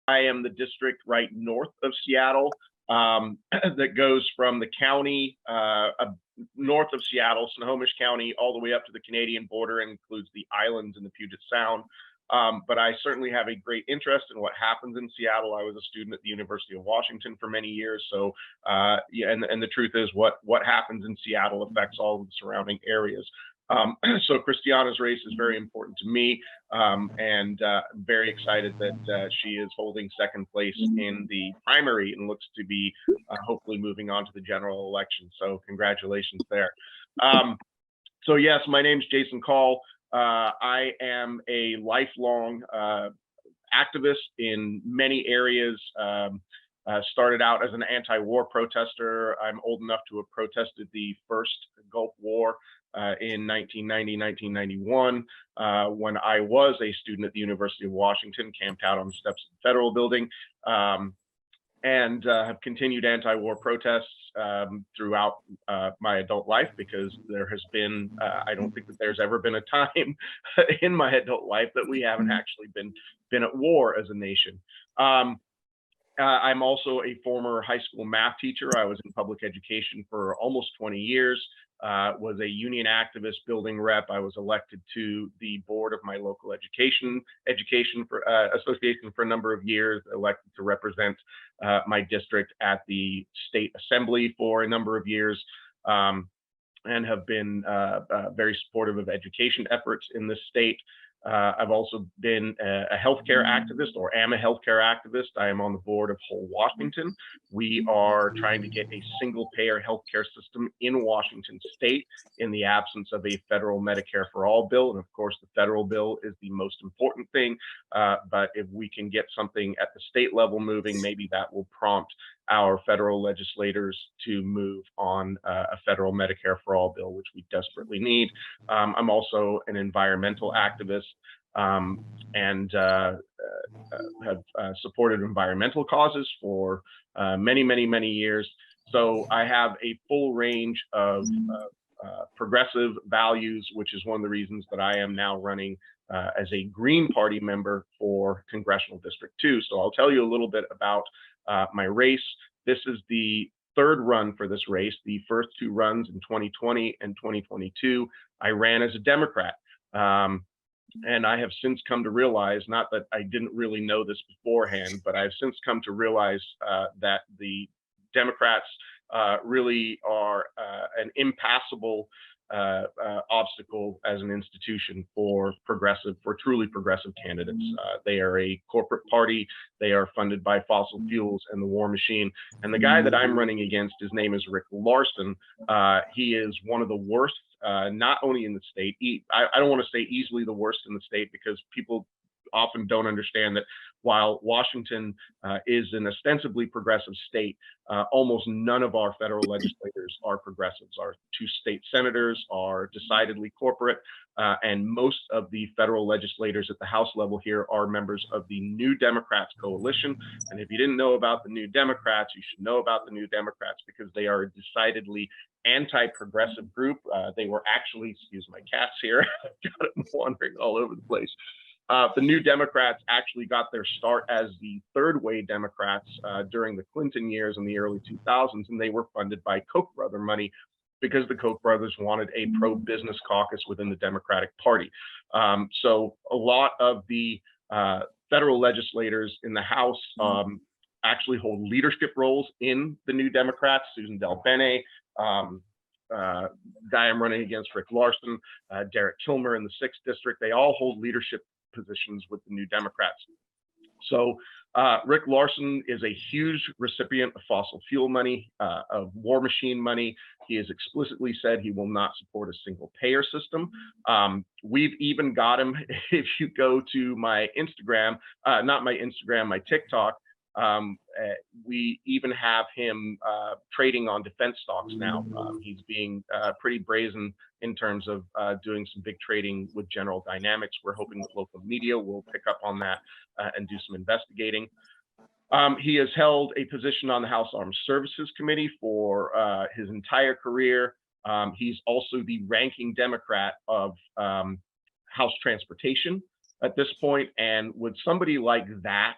I am the district right north of Seattle that goes from the county north of Seattle, Snohomish County, all the way up to the Canadian border and includes the islands in the Puget Sound. But I certainly have a great interest in what happens in Seattle. I was a student at the University of Washington for many years. So, yeah, and the truth is what happens in Seattle affects all of the surrounding areas. So Christiana's race is very important to me, and I'm very excited that she is holding second place in the primary and looks to be hopefully moving on to the general election. So congratulations there. So yes, my name's Jason Call. I am a lifelong activist in many areas. Started out as an anti-war protester. I'm old enough to have protested the first Gulf War in 1990, 1991, when I was a student at the University of Washington, camped out on the steps of the Federal Building, and have continued anti-war protests throughout my adult life, because there has been, I don't think that there's ever been a time in my adult life that we haven't actually been at war as a nation. I'm also a former high school math teacher. I was in public education for almost 20 years, was a union activist, building rep. I was elected to the board of my local education association for a number of years, elected to represent my district at the state assembly for a number of years, and have been very supportive of education efforts in the state. I've also been a healthcare activist, or am a healthcare activist. I am on the board of Whole Washington. We are trying to get a single payer healthcare system in Washington state in the absence of a federal Medicare for all bill. And of course, the federal bill is the most important thing. But if we can get something at the state level moving, maybe that will prompt our federal legislators to move on a federal Medicare for all bill, which we desperately need. I'm also an environmental activist, and have supported environmental causes for many, many, many years. So I have a full range of progressive values, which is one of the reasons that I am now running as a Green Party member for Congressional District 2. So I'll tell you a little bit about my race. This is the third run for this race. The first two runs in 2020 and 2022, I ran as a Democrat. And I have since come to realize, not that I didn't really know this beforehand, but I've since come to realize that the Democrats really are an impassable obstacle as an institution for truly progressive candidates. They are a corporate party. They are funded by fossil fuels and the war machine. And the guy that I'm running against, his name is Rick Larsen. He is one of the worst, not only in the state. I don't want to say easily the worst in the state, because people often don't understand that while Washington is an ostensibly progressive state, almost none of our federal legislators are progressives. Our two state senators are decidedly corporate, and most of the federal legislators at the House level here are members of the New Democrats coalition. And if you didn't know about the New Democrats, you should know about the New Democrats, because they are a decidedly anti-progressive group. They were actually, excuse my cats here, I've got them wandering all over the place. The New Democrats actually got their start as the third way Democrats during the Clinton years in the early 2000s, and they were funded by Koch brother money, because the Koch brothers wanted a pro-business caucus within the Democratic Party. So a lot of the federal legislators in the House actually hold leadership roles in the New Democrats. Susan DelBene, guy I'm running against, Rick Larsen, Derek Kilmer in the 6th District, they all hold leadership positions with the New Democrats. So Rick Larsen is a huge recipient of fossil fuel money, of war machine money. He has explicitly said he will not support a single payer system. We've even got him, if you go to my Instagram, not my Instagram, my TikTok, we even have him trading on defense stocks now. He's being pretty brazen in terms of doing some big trading with General Dynamics. We're hoping that local media will pick up on that and do some investigating. He has held a position on the House Armed Services Committee for his entire career. He's also the ranking Democrat of House Transportation at this point. And with somebody like that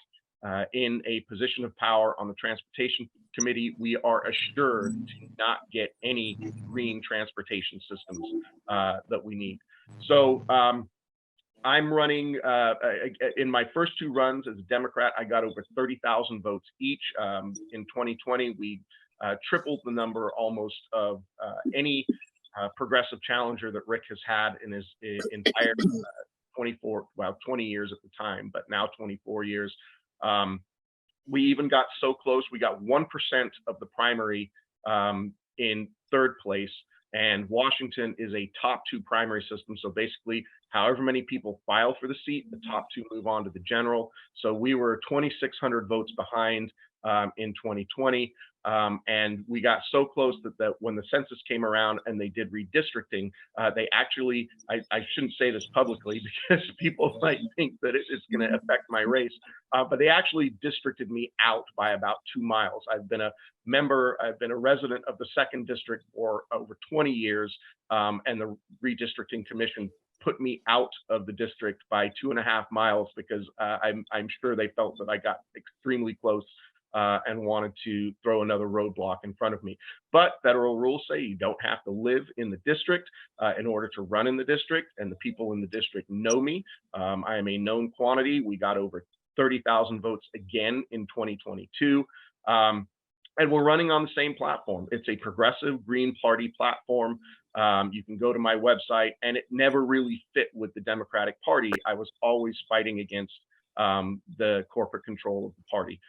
in a position of power on the transportation committee, we are assured to not get any green transportation systems that we need. So I'm running in my first two runs as a Democrat. I got over 30,000 votes each. In 2020, we tripled the number almost of any progressive challenger that Rick has had in his entire 20 years at the time, but now 24 years. We even got so close, we got 1% of the primary in third place. And Washington is a top two primary system. So basically, however many people file for the seat, the top two move on to the general. So we were 2,600 votes behind in 2020. And we got so close that when the census came around and they did redistricting, they actually, I shouldn't say this publicly because people might think that it's going to affect my race, but they actually districted me out by about 2 miles. I've been a member, I've been a resident of the 2nd district for over 20 years, and the redistricting commission put me out of the district by 2.5 miles because I'm sure they felt that I got extremely close and wanted to throw another roadblock in front of me. But federal rules say you don't have to live in the district in order to run in the district, and the people in the district know me. I am a known quantity. We got over 30,000 votes again in 2022. And we're running on the same platform. It's a progressive Green Party platform. You can go to my website, and it never really fit with the Democratic Party. I was always fighting against the corporate control of the party.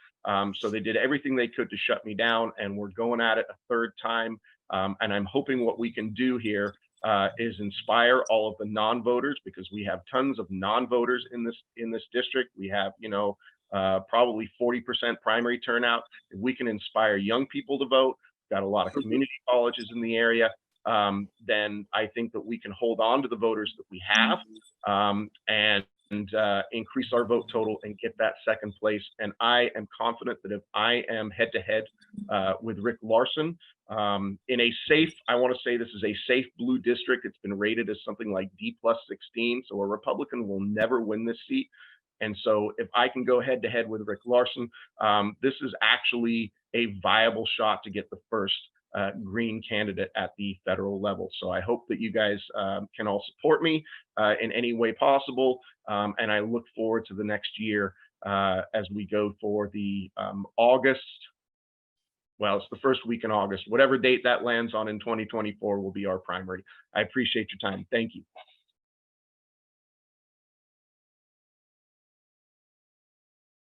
So they did everything they could to shut me down, and we're going at it a third time. And I'm hoping what we can do here is inspire all of the non-voters, because we have tons of non-voters in this district. We have, probably 40% primary turnout. If we can inspire young people to vote, got a lot of community colleges in the area, then I think that we can hold on to the voters that we have and increase our vote total and get that second place. And I am confident that if I am head to head with Rick Larsen in a safe, I want to say this is a safe blue district. It's been rated as something like D+16. So a Republican will never win this seat. And so if I can go head to head with Rick Larsen, this is actually a viable shot to get the first green candidate at the federal level. So I hope that you guys can all support me in any way possible. And I look forward to the next year as we go for the August. Well, it's the first week in August. Whatever date that lands on in 2024 will be our primary. I appreciate your time. Thank you.